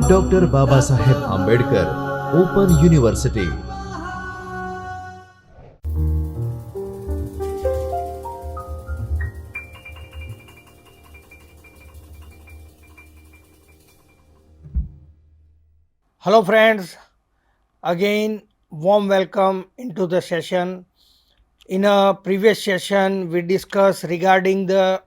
Doctor Babasaheb Ambedkar open university. Hello friends, again warm welcome into the session. In a previous session we discussed regarding the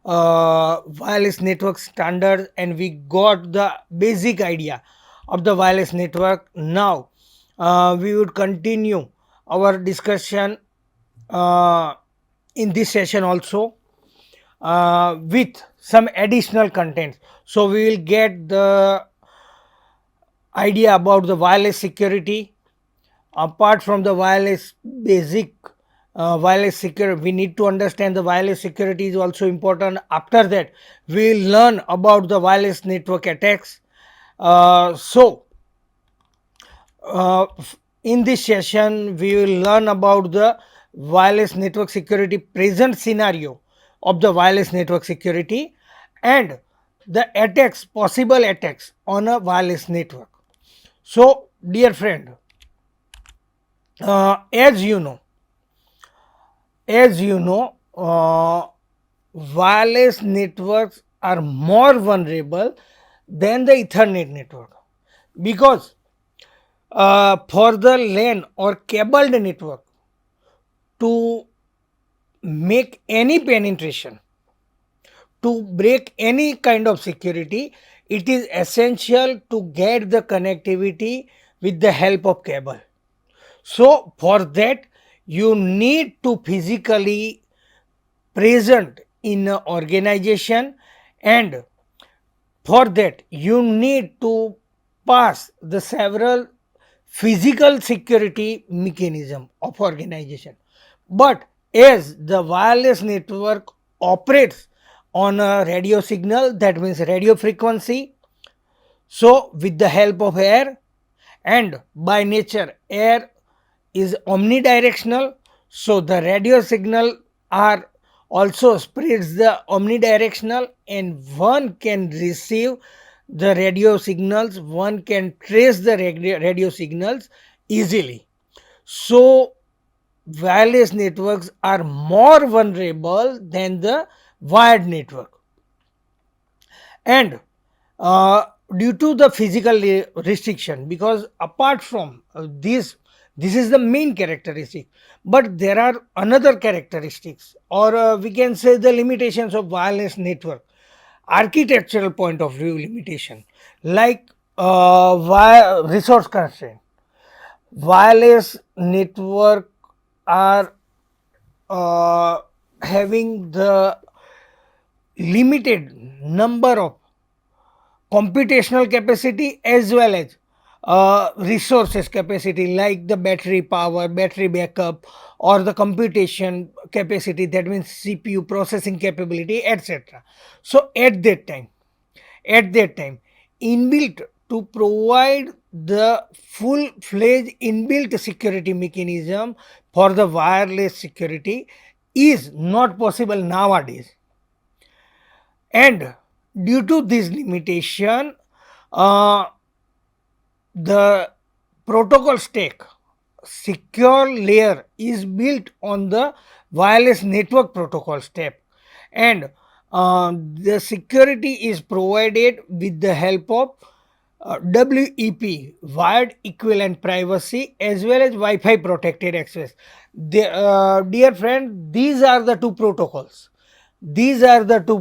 wireless network standards and we got the basic idea of the wireless network. Now we would continue our discussion uh, in this session also with some additional contents. So we will get the idea about the wireless security. Apart from the wireless basic wireless security, we need to understand the wireless security is also important. After that we will learn about the wireless network attacks. In this session we will learn about the wireless network security present scenario of the wireless network security and the attacks, possible attacks on a wireless network. So dear friend, as you know, wireless networks are more vulnerable than the Ethernet network because for the LAN or cabled network to make any penetration, to break any kind of security, it is essential to get the connectivity with the help of cable. So for that you need to physically present in an organization, and for that you need to pass the several physical security mechanism of organization. But as the wireless network operates on a radio signal, that means radio frequency, so with the help of air, and by nature air is omnidirectional, so the radio signal are also spreads the omnidirectional, and one can receive the radio signals, one can trace the radio signals easily. So wireless networks are more vulnerable than the wired network, and due to the physical restriction, because apart from this is the main characteristic, but there are another characteristics, or we can say the limitations of wireless network, architectural point of view limitation, like resource constraint. Wireless network are having the limited number of computational capacity as well as resources capacity, like the battery power, battery backup, or the computation capacity, that means CPU processing capability, etc. So at that time inbuilt, to provide the full fledged inbuilt security mechanism for the wireless security is not possible nowadays. And due to this limitation, uh, the protocol stack secure layer is built on the wireless network protocol stack, and the security is provided with the help of WEP, wired equivalent privacy, as well as Wi-Fi protected access. Dear friend, these are the two protocols. These are the two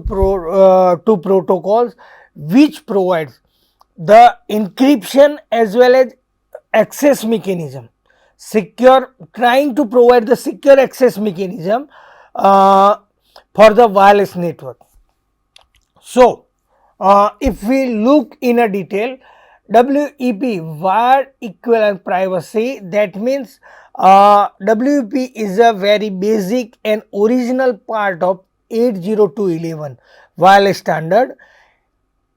protocols which provides the encryption as well as access mechanism, secure, trying to provide the secure access mechanism uh, for the wireless network. So if we look in a detail, WEP, wired equivalent privacy, that means WEP is a very basic and original part of 802.11 wireless standard.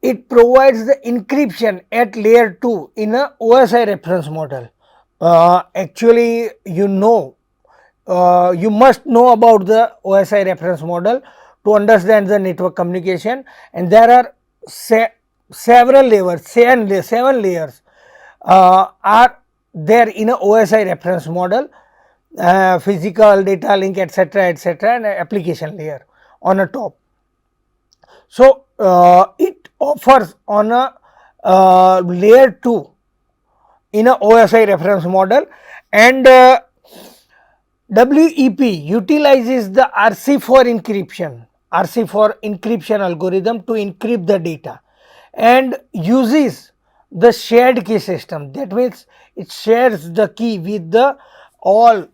It provides the encryption at layer 2 in a OSI reference model. Actually, you must know about the OSI reference model. to understand the network communication, and there are several layers, seven layers are there in a OSI reference model, physical, data link, etc., and application layer on a top. So, it offers on a layer 2 in a OSI reference model, and WEP utilizes the RC for encryption algorithm to encrypt the data, and uses the shared key system. That means it shares the key with the all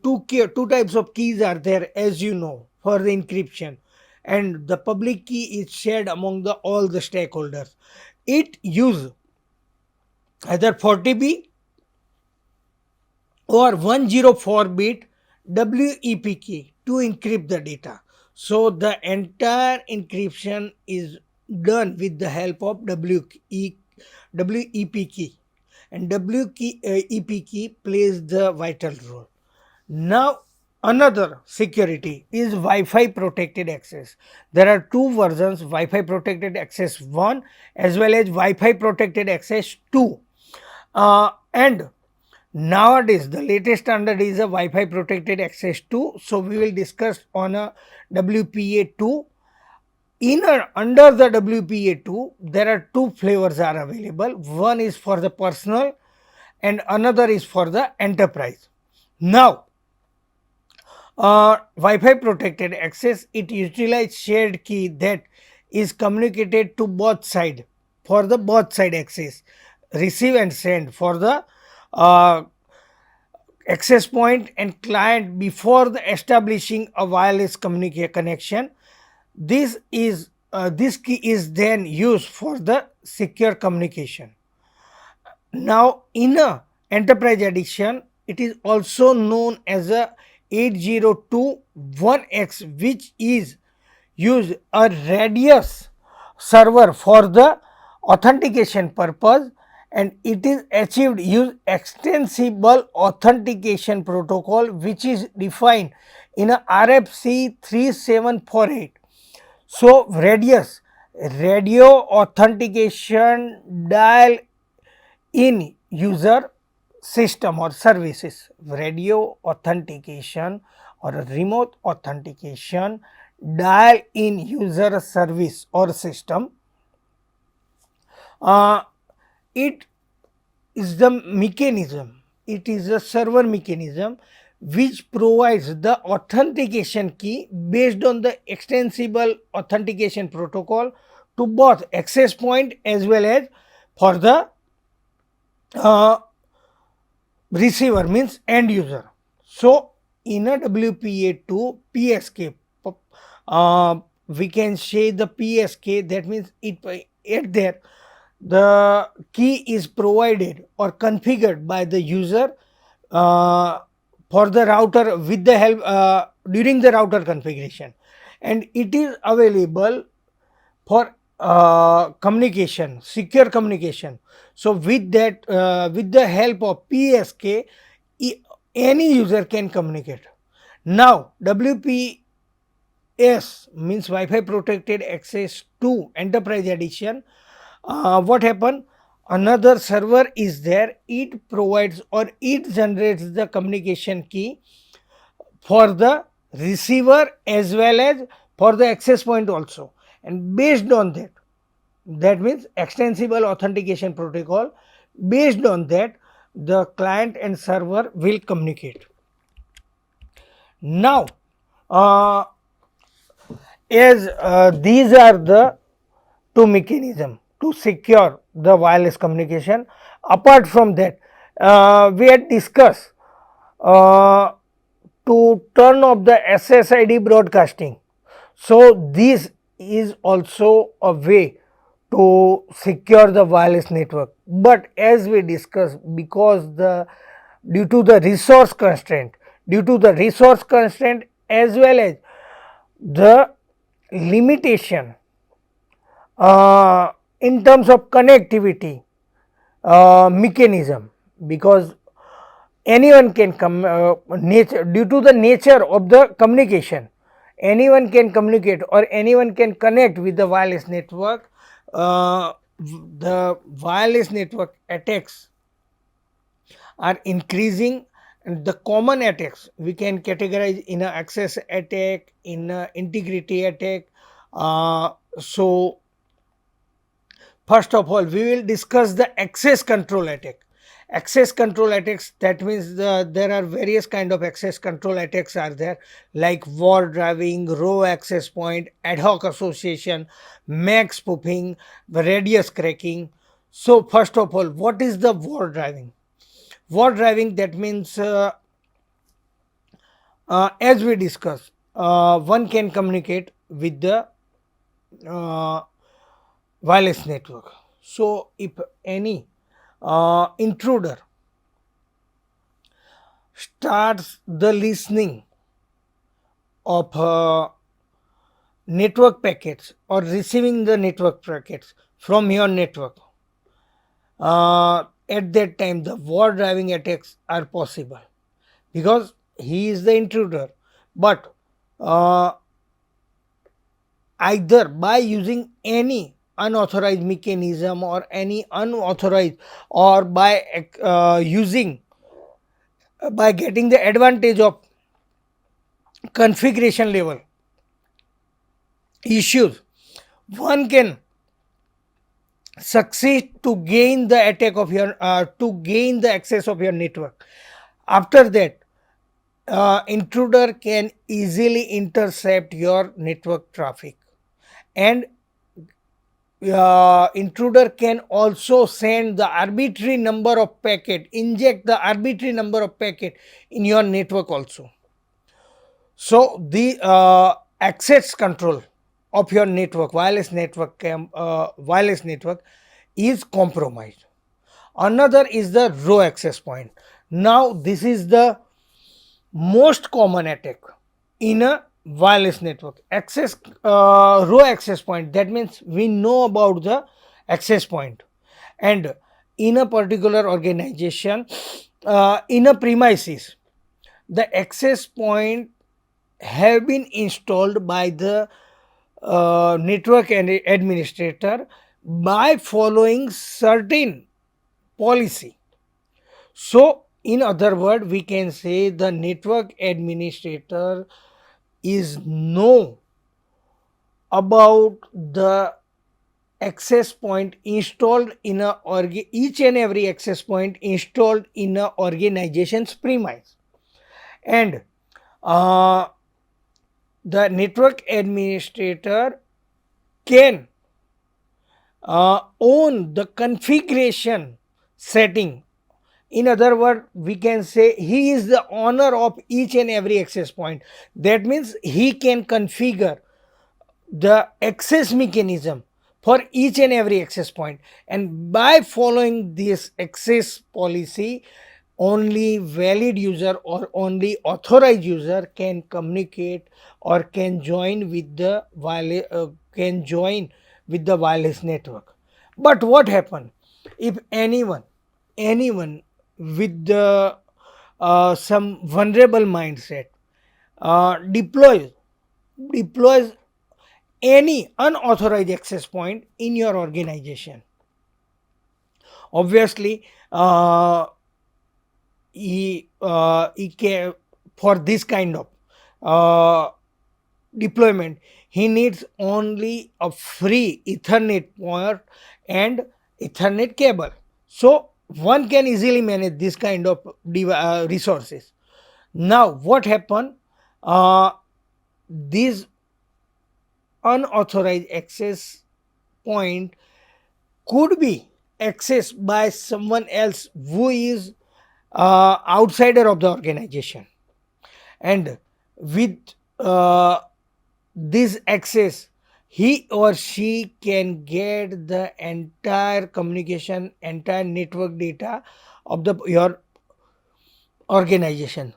two types of keys are there, as you know, for the encryption, and the public key is shared among the all the stakeholders. It use either 40B or 104 bit WEP key to encrypt the data. So, the entire encryption is done with the help of WEP key, and WEP key plays the vital role. Now, another security is Wi-Fi protected access. There are two versions, Wi-Fi protected access 1 as well as Wi-Fi protected access 2. And nowadays the latest standard is a Wi-Fi protected access 2. So, we will discuss on a WPA 2. Under the WPA 2, there are two flavors are available. One is for the personal and another is for the enterprise. Now, Wi-Fi protected access, it utilizes shared key that is communicated to both side for the both side access, receive and send for the uh, access point and client before the establishing a wireless connection. This key is then used for the secure communication. Now, in a enterprise edition, it is also known as a 8021X, which is use a radius server for the authentication purpose, and it is achieved use extensible authentication protocol, which is defined in a RFC 3748. So, radius radio authentication dial in user system or services, radio authentication or remote authentication dial in user service or system. It is the mechanism, it is a server mechanism which provides the authentication key based on the extensible authentication protocol to both access point as well as for the uh, receiver, means end user. So, in a WPA2 PSK, we can say the PSK, that means at there the key is provided or configured by the user for the router with the help during the router configuration, and it is available for communication, secure communication. So, with that with the help of PSK, any user can communicate. Now, WPS means Wi-Fi protected access to enterprise edition. What happened? Another server is there, it provides or it generates the communication key for the receiver as well as for the access point also, and based on that, that means extensible authentication protocol, based on that the client and server will communicate. Now, as these are the two mechanisms to secure the wireless communication. Apart from that, we had discussed uh, to turn off the SSID broadcasting. So, this is also a way to secure the wireless network, but as we discussed, because the due to the resource constraint, as well as the limitation in terms of connectivity mechanism, because anyone can come due to the nature of the communication, anyone can communicate or anyone can connect with the wireless network, the wireless network attacks are increasing, and the common attacks we can categorize in a access attack, in a integrity attack. So first of all, we will discuss the access control attack. Access control attacks, that means there are various kind of access control attacks are there, like war driving, row access point, ad hoc association, MAC spoofing, the radius cracking. So first of all, what is the war driving? War driving, that means as we discussed, one can communicate with the uh, wireless network. So if any intruder starts the listening of network packets or receiving the network packets from your network, at that time the war driving attacks are possible, because he is the intruder. But uh, either by using any unauthorized mechanism or any unauthorized, or by using by getting the advantage of configuration level issues, one can succeed to gain the attack of your to gain the access of your network. After that, intruder can easily intercept your network traffic, and intruder can also send the arbitrary number of packet, inject the arbitrary number of packet in your network also. So the access control of your network, wireless network is compromised. Another is the row access point. Now this is the most common attack in a wireless network. Access row access point, that means we know about the access point, and in a particular organization, in a premises, the access point have been installed by the network administrator by following certain policy. So in other word, we can say the network administrator is know about the access point installed in each and every access point installed in a organization's premise, and uh, the network administrator can own the configuration setting. In other words, we can say he is the owner of each and every access point. That means he can configure the access mechanism for each and every access point, and by following this access policy, only valid user or only authorized user can communicate or can join with the wireless network. But what happen if anyone with the some vulnerable mindset deploys any unauthorized access point in your organization? Obviously, he can, for this kind of uh, deployment, he needs only a free ethernet port and ethernet cable. So one can easily manage this kind of resources. Now what happened, these unauthorized access point could be accessed by someone else who is outsider of the organization, and with uh, this access, he or she can get the entire communication, entire network data of the your organization.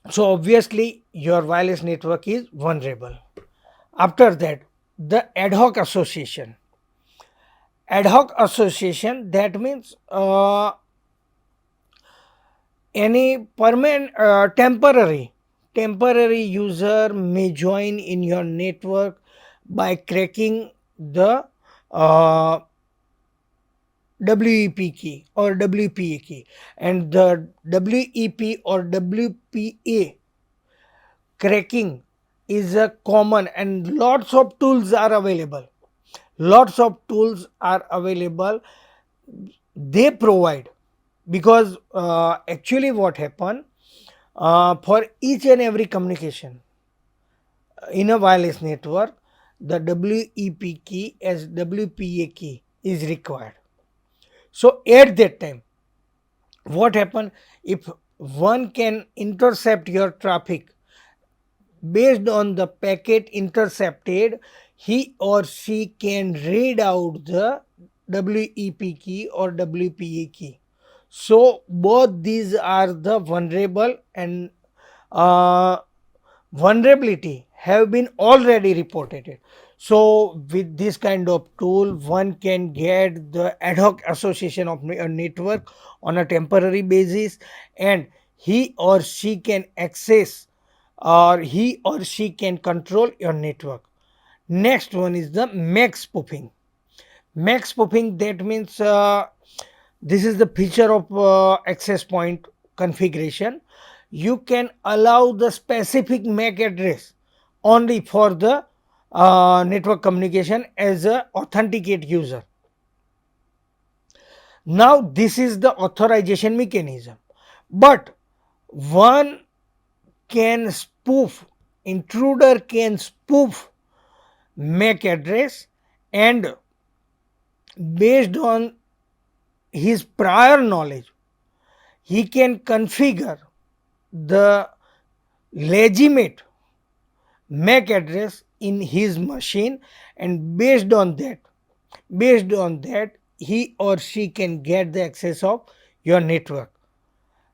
So obviously your wireless network is vulnerable. After that, the ad hoc association, that means any permanent temporary temporary user may join in your network by cracking the uh, WEP key or WPA key, and the WEP or WPA cracking is a common, and lots of tools are available. Lots of tools are available, they provide, because actually what happen, for each and every communication in a wireless network, the WEP key as WPA key is required. So at that time, what happen, if one can intercept your traffic based on the packet intercepted, he or she can read out the WEP key or WPA key. So both these are the vulnerable, and uh, vulnerability have been already reported. So with this kind of tool, one can get the ad hoc association of a network on a temporary basis, and he or she can access, or he or she can control your network. Next one is the MAC spoofing. MAC spoofing, that means this is the feature of access point configuration. You can allow the specific MAC address only for the network communication as a authenticate user. Now this is the authorization mechanism, but one can spoof, intruder can spoof MAC address, and based on his prior knowledge, he can configure the legitimate MAC address in his machine, and based on that he or she can get the access of your network.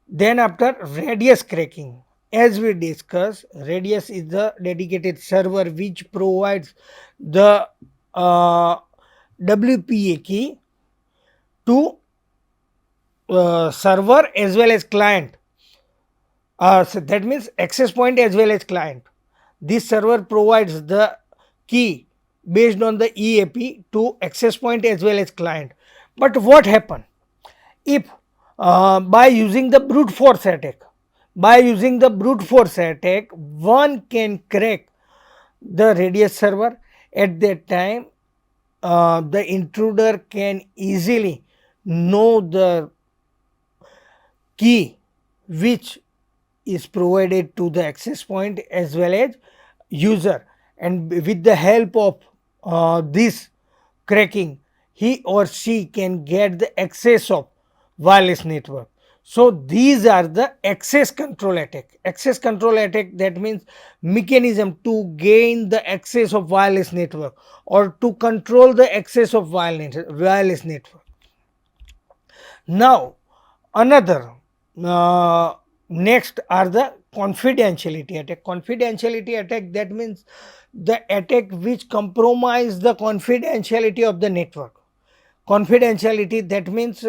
Then after, radius cracking, as we discussed, radius is the dedicated server which provides the WPA key to server as well as client. So that means access point as well as client. This server provides the key based on the EAP to access point as well as client. But what happen if by using the brute force attack, one can crack the radius server? At that time, the intruder can easily know the key which is provided to the access point as well as user, and with the help of this cracking, he or she can get the access of wireless network. So these are the access control attack. Access control attack, that means mechanism to gain the access of wireless network or to control the access of wireless network. Now another, next are the confidentiality attack. Confidentiality attack, that means the attack which compromise the confidentiality of the network. Confidentiality, that means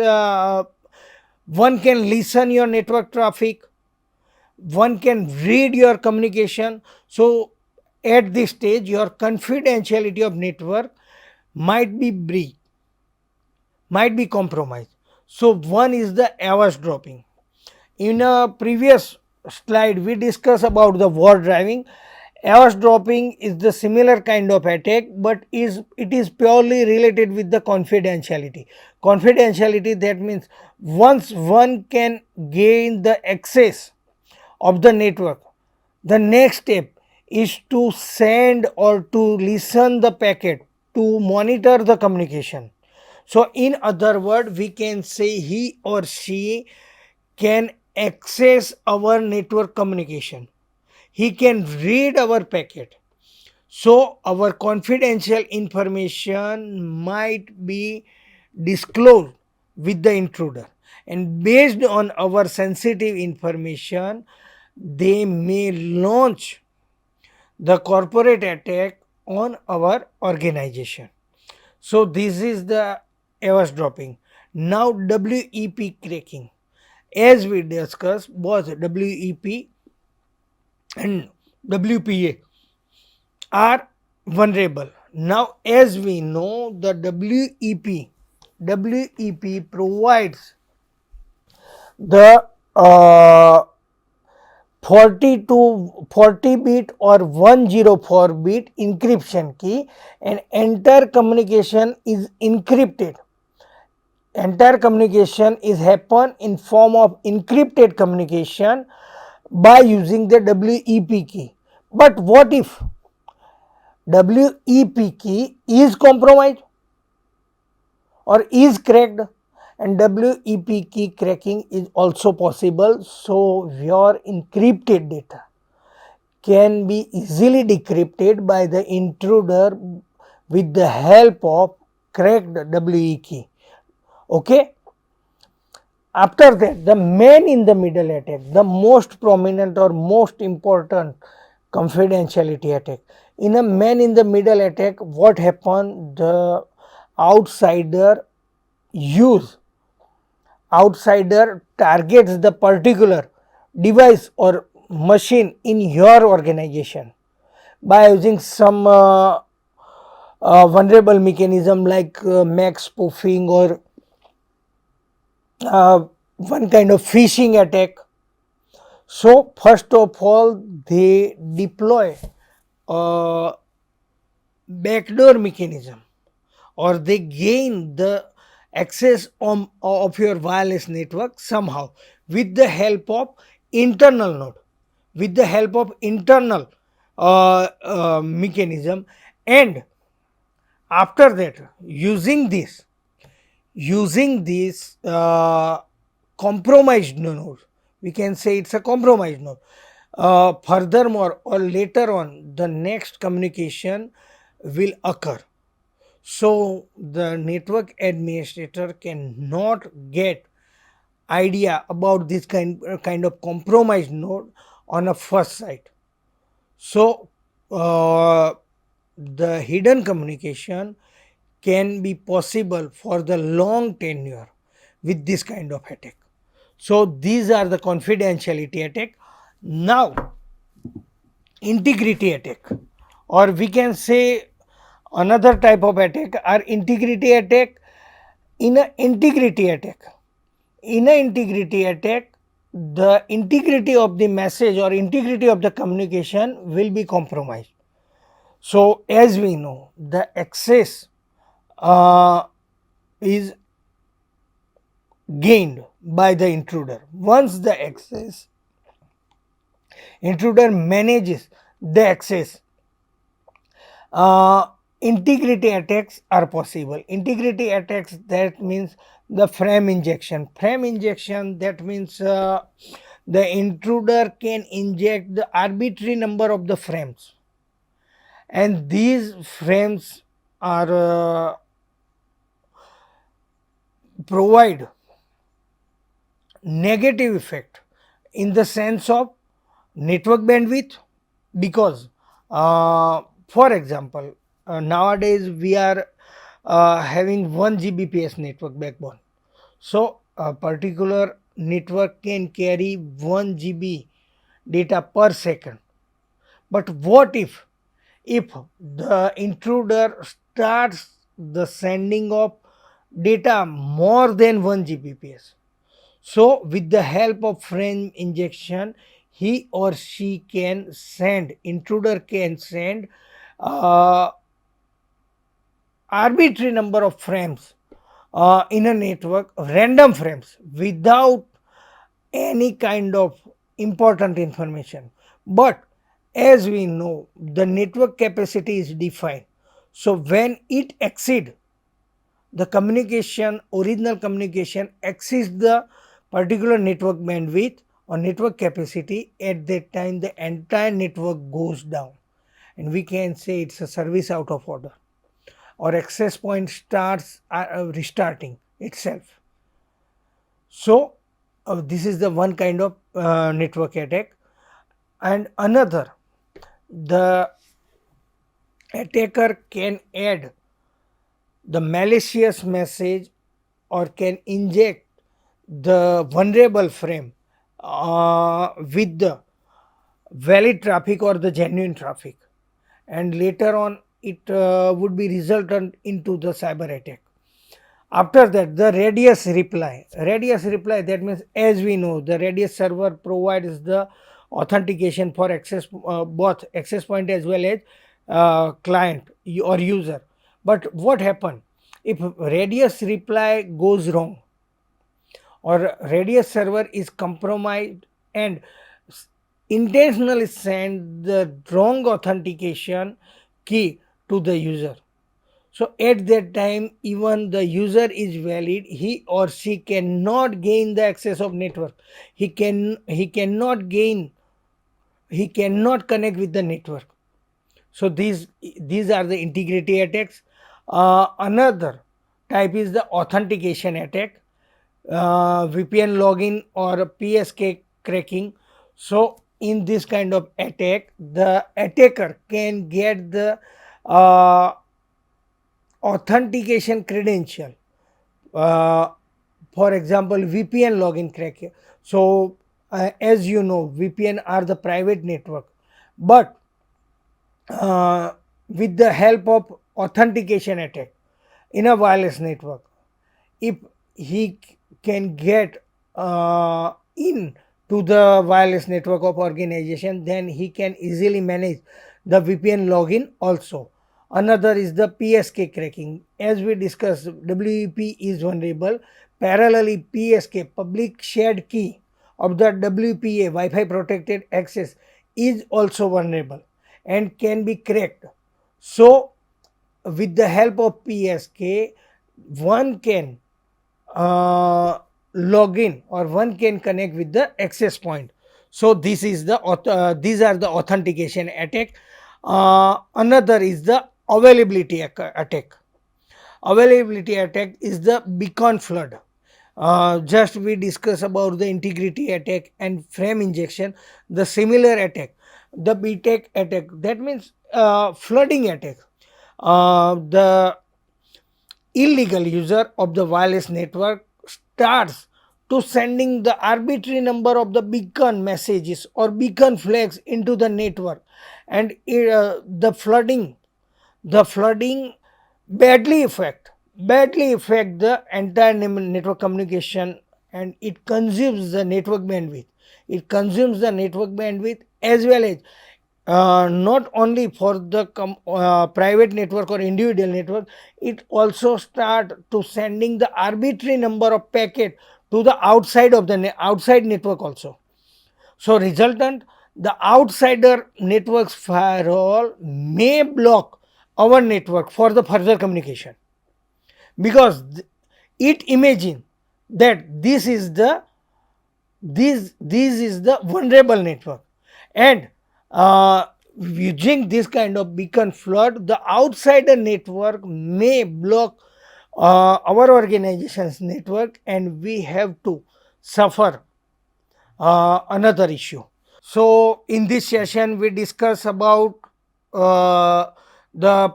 one can listen your network traffic, one can read your communication. So at this stage your confidentiality of network might be breached, might be compromised. So one is the hours dropping. In a previous slide we discussed about the war driving. Hours dropping is the similar kind of attack, but it is purely related with the confidentiality. Confidentiality, that means once one can gain the access of the network, the next step is to send or to listen the packet to monitor the communication. So in other words, we can say he or she can access our network communication, he can read our packet. So our confidential information might be disclosed with the intruder, and based on our sensitive information they may launch the corporate attack on our organization. So this is the hours dropping. Now WEP cracking, as we discussed, was WEP and WPA are vulnerable. Now, as we know, the WEP provides the 40 bit or 104 bit encryption key, and entire communication is encrypted. Entire communication is happen in form of encrypted communication by using the WEP key. But what if WEP key is compromised or is cracked? And WEP key cracking is also possible, so your encrypted data can be easily decrypted by the intruder with the help of cracked WE key. Okay. After that, the man in the middle attack, the most prominent or most important confidentiality attack. In a man in the middle attack, what happened? The outsider use outsider targets the particular device or machine in your organization by using some vulnerable mechanism like MAC spoofing or one kind of phishing attack. So, first of all, they deploy a backdoor mechanism, or they gain the access of your wireless network somehow with the help of internal node, with the help of internal mechanism. And after that, using this compromised node, we can say it's a compromised node. Furthermore, or later on, the next communication will occur, so the network administrator cannot get idea about this kind of compromised node on a first sight. So the hidden communication can be possible for the long tenure with this kind of attack. So these are the confidentiality attack. Now, integrity attack, or we can say another type of attack are integrity attack. In a integrity attack, the integrity of the message or integrity of the communication will be compromised. So as we know, the access is gained by the intruder. Once the intruder manages the access, integrity attacks are possible. Integrity attacks, that means the frame injection. Frame injection, that means the intruder can inject the arbitrary number of the frames, and these frames are provide negative effect in the sense of network bandwidth, because for example, nowadays we are having 1 Gbps network backbone. So a particular network can carry 1 GB data per second. But what if the intruder starts the sending of data more than 1 Gbps? So with the help of frame injection, he or she can send, intruder can send uh, arbitrary number of frames in a network, random frames, without any kind of important information. But as we know, the network capacity is defined. So when it exceed the communication, original communication exceeds the particular network bandwidth or network capacity, at that time the entire network goes down, and we can say it's a service out of order, or access point starts restarting itself. So this is the one kind of network attack. And another, the attacker can add the malicious message or can inject the vulnerable frame with the valid traffic or the genuine traffic, and later on it would be resultant into the cyber attack. After that, the radius reply, that means, as we know, the radius server provides the authentication for access, both access point as well as client or user. But what happen if radius reply goes wrong, or radius server is compromised and intentionally send the wrong authentication key to the user? So at that time, even the user is valid, he or she cannot gain the access of network. He cannot connect with the network. So these are the integrity attacks. Another type is the authentication attack, VPN login or PSK cracking. So in this kind of attack, the attacker can get the uh, authentication credential. uh, for example, VPN login crack. So as you know, VPN are the private network, but with the help of authentication attack in a wireless network, if he can get in to the wireless network of organization, then he can easily manage the VPN login also. Another is the PSK cracking. As we discussed, WEP is vulnerable. Parallelly, PSK, public shared key of the WPA, Wi-Fi protected access, is also vulnerable and can be cracked. So with the help of PSK, one can log in, or one can connect with the access point. So these are the authentication attack. Another is the attack. Availability attack is the beacon flood. Just we discuss about the integrity attack and frame injection. The similar attack, the BTEC attack, that means flooding attack. The illegal user of the wireless network starts to sending the arbitrary number of the beacon messages or beacon flags into the network, and the flooding badly affect the entire network communication, and it consumes the network bandwidth as well as not only for the private network or individual network, it also start to sending the arbitrary number of packet to the outside network also. So resultant, the outsider network's firewall may block our network for the further communication, because it imagine that this is the vulnerable network, and using this kind of beacon flood, the outsider network may block our organization's network, and we have to suffer another issue. So in this session we discuss about the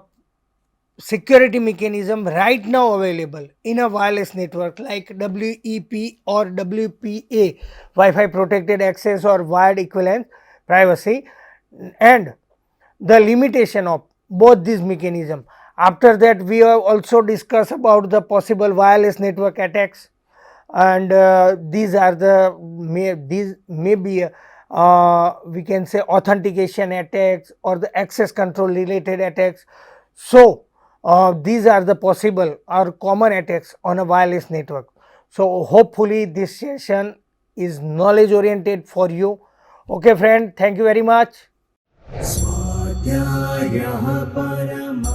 security mechanism right now available in a wireless network like WEP or WPA, Wi-Fi protected access or wired equivalent privacy, and the limitation of both these mechanisms. After that, we have also discussed about the possible wireless network attacks, and these may be we can say authentication attacks or the access control related attacks. So these are the possible or common attacks on a wireless network. So hopefully this session is knowledge oriented for you. Okay friend, thank you very much. स्वाध्यायः परमः